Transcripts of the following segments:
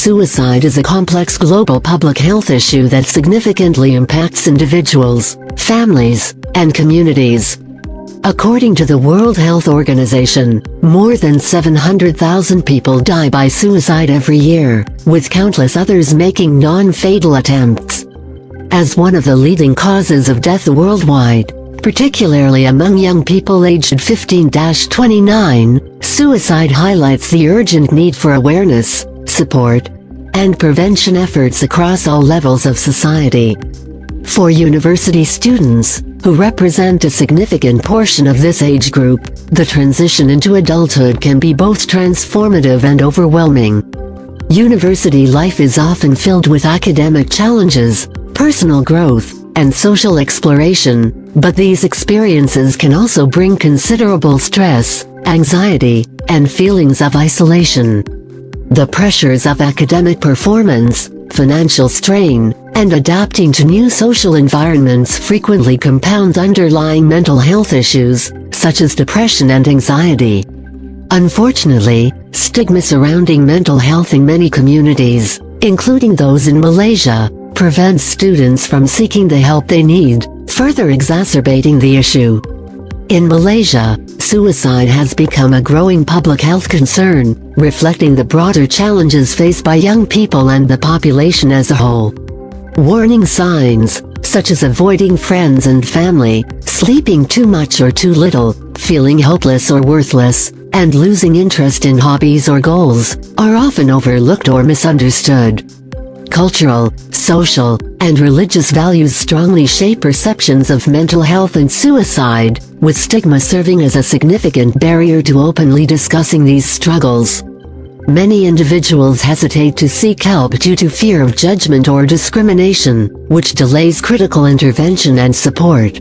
suicide is a complex global public health issue that significantly impacts individuals, families, and communities. According to the World Health Organization, more than 700,000 people die by suicide every year, with countless others making non-fatal attempts. As one of the leading causes of death worldwide, particularly among young people aged 15–29, suicide highlights the urgent need for awareness, support, and prevention efforts across all levels of society. For university students, who represent a significant portion of this age group, the transition into adulthood can be both transformative and overwhelming. University life is often filled with academic challenges, personal growth, and social exploration, but these experiences can also bring considerable stress, anxiety, and feelings of isolation. The pressures of academic performance, financial strain, and adapting to new social environments frequently compound underlying mental health issues, such as depression and anxiety. Unfortunately, stigma surrounding mental health in many communities, including those in Malaysia, prevents students from seeking the help they need, further exacerbating the issue. In Malaysia, suicide has become a growing public health concern, reflecting the broader challenges faced by young people and the population as a whole. Warning signs, such as avoiding friends and family, sleeping too much or too little, feeling hopeless or worthless, and losing interest in hobbies or goals, are often overlooked or misunderstood. Cultural, social, and religious values strongly shape perceptions of mental health and suicide, with stigma serving as a significant barrier to openly discussing these struggles. Many individuals hesitate to seek help due to fear of judgment or discrimination, which delays critical intervention and support.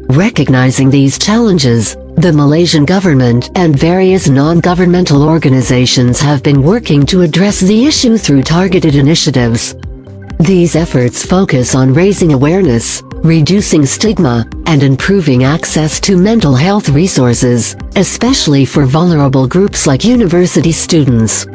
Recognizing these challenges, the Malaysian government and various non-governmental organizations have been working to address the issue through targeted initiatives. These efforts focus on raising awareness, reducing stigma, and improving access to mental health resources, especially for vulnerable groups like university students.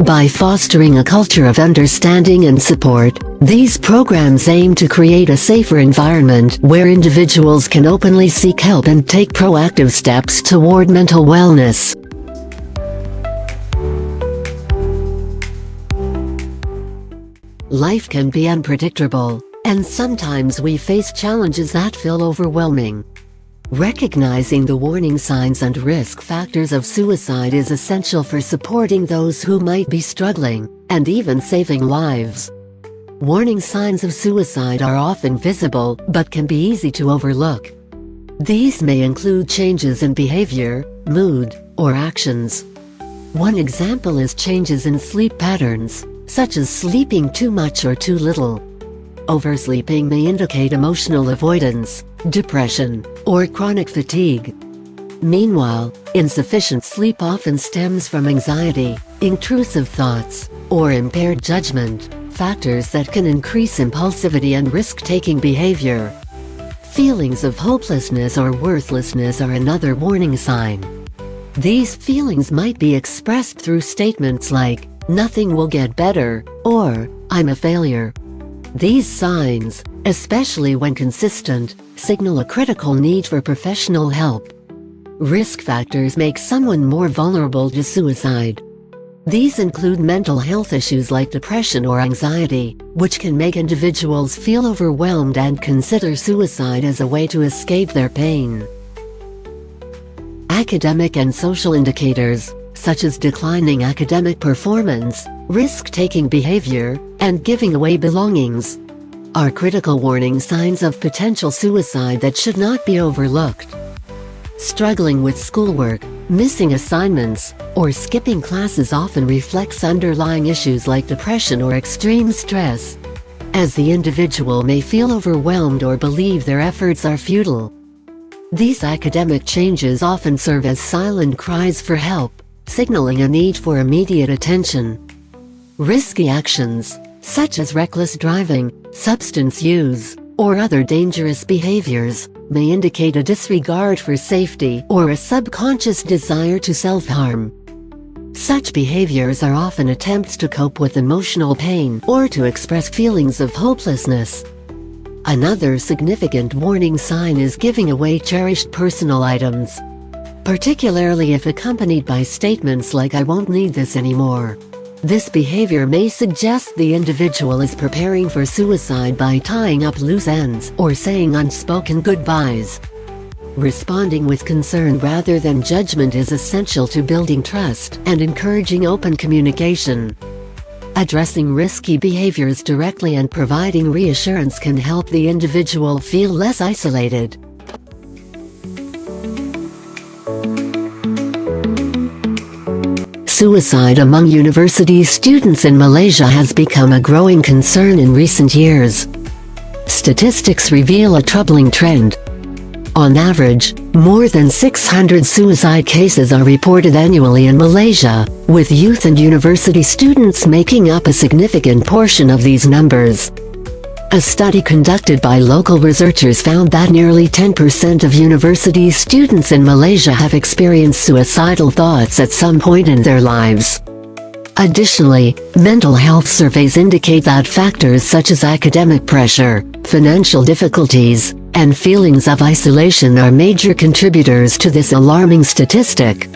By fostering a culture of understanding and support, these programs aim to create a safer environment where individuals can openly seek help and take proactive steps toward mental wellness. Life can be unpredictable, and sometimes we face challenges that feel overwhelming. Recognizing the warning signs and risk factors of suicide is essential for supporting those who might be struggling, and even saving lives. Warning signs of suicide are often visible, but can be easy to overlook. These may include changes in behavior, mood, or actions. One example is changes in sleep patterns, such as sleeping too much or too little. Oversleeping may indicate emotional avoidance, depression, or chronic fatigue. Meanwhile, insufficient sleep often stems from anxiety, intrusive thoughts, or impaired judgment, factors that can increase impulsivity and risk-taking behavior. Feelings of hopelessness or worthlessness are another warning sign. These feelings might be expressed through statements like, "Nothing will get better," or "I'm a failure." These signs, especially when consistent, signal a critical need for professional help. Risk factors make someone more vulnerable to suicide. These include mental health issues like depression or anxiety, which can make individuals feel overwhelmed and consider suicide as a way to escape their pain. Academic and social indicators, such as declining academic performance, risk-taking behavior, and giving away belongings, are critical warning signs of potential suicide that should not be overlooked. Struggling with schoolwork, missing assignments, or skipping classes often reflects underlying issues like depression or extreme stress, as the individual may feel overwhelmed or believe their efforts are futile. These academic changes often serve as silent cries for help, signaling a need for immediate attention. Risky actions, such as reckless driving, substance use, or other dangerous behaviors, may indicate a disregard for safety or a subconscious desire to self-harm. Such behaviors are often attempts to cope with emotional pain or to express feelings of hopelessness. Another significant warning sign is giving away cherished personal items, particularly if accompanied by statements like "I won't need this anymore." This behavior may suggest the individual is preparing for suicide by tying up loose ends or saying unspoken goodbyes. Responding with concern rather than judgment is essential to building trust and encouraging open communication. Addressing risky behaviors directly and providing reassurance can help the individual feel less isolated. Suicide among university students in Malaysia has become a growing concern in recent years. Statistics reveal a troubling trend. On average, more than 600 suicide cases are reported annually in Malaysia, with youth and university students making up a significant portion of these numbers. A study conducted by local researchers found that nearly 10% of university students in Malaysia have experienced suicidal thoughts at some point in their lives. Additionally, mental health surveys indicate that factors such as academic pressure, financial difficulties, and feelings of isolation are major contributors to this alarming statistic.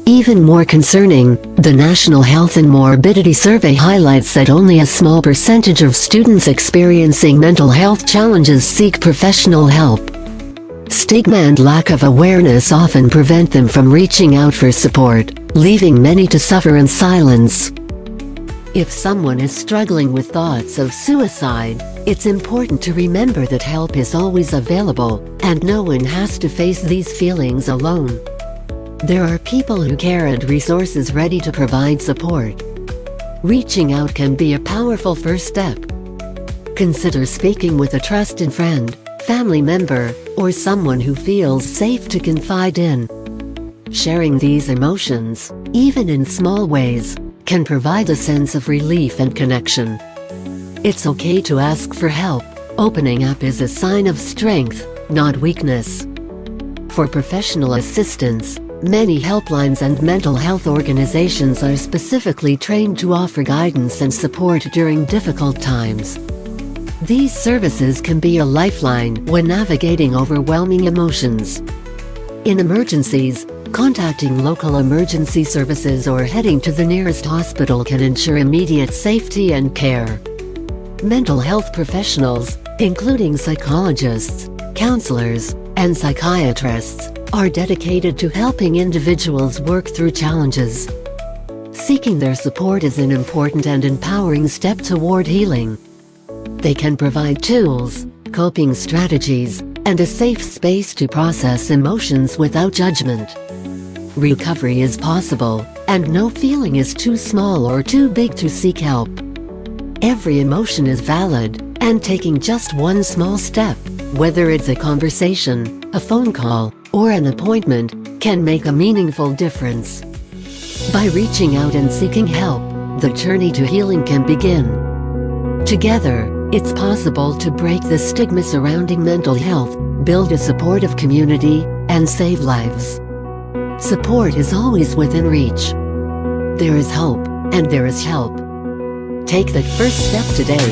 Even more concerning, the National Health and Morbidity Survey highlights that only a small percentage of students experiencing mental health challenges seek professional help. Stigma and lack of awareness often prevent them from reaching out for support, leaving many to suffer in silence. If someone is struggling with thoughts of suicide, it's important to remember that help is always available, and no one has to face these feelings alone. There are people who care and resources ready to provide support. Reaching out can be a powerful first step. Consider speaking with a trusted friend, family member, or someone who feels safe to confide in. Sharing these emotions, even in small ways, can provide a sense of relief and connection. It's okay to ask for help. Opening up is a sign of strength, not weakness. For professional assistance, many helplines and mental health organizations are specifically trained to offer guidance and support during difficult times. These services can be a lifeline when navigating overwhelming emotions. In emergencies, contacting local emergency services or heading to the nearest hospital can ensure immediate safety and care. Mental health professionals, including psychologists, counselors, and psychiatrists, are dedicated to helping individuals work through challenges. Seeking their support is an important and empowering step toward healing. They can provide tools, coping strategies, and a safe space to process emotions without judgment. Recovery is possible, and no feeling is too small or too big to seek help. Every emotion is valid, and taking just one small step, whether it's a conversation, a phone call, or an appointment, can make a meaningful difference. By reaching out and seeking help, the journey to healing can begin. Together, it's possible to break the stigma surrounding mental health, build a supportive community, and save lives. Support is always within reach. There is hope, and there is help. Take that first step today.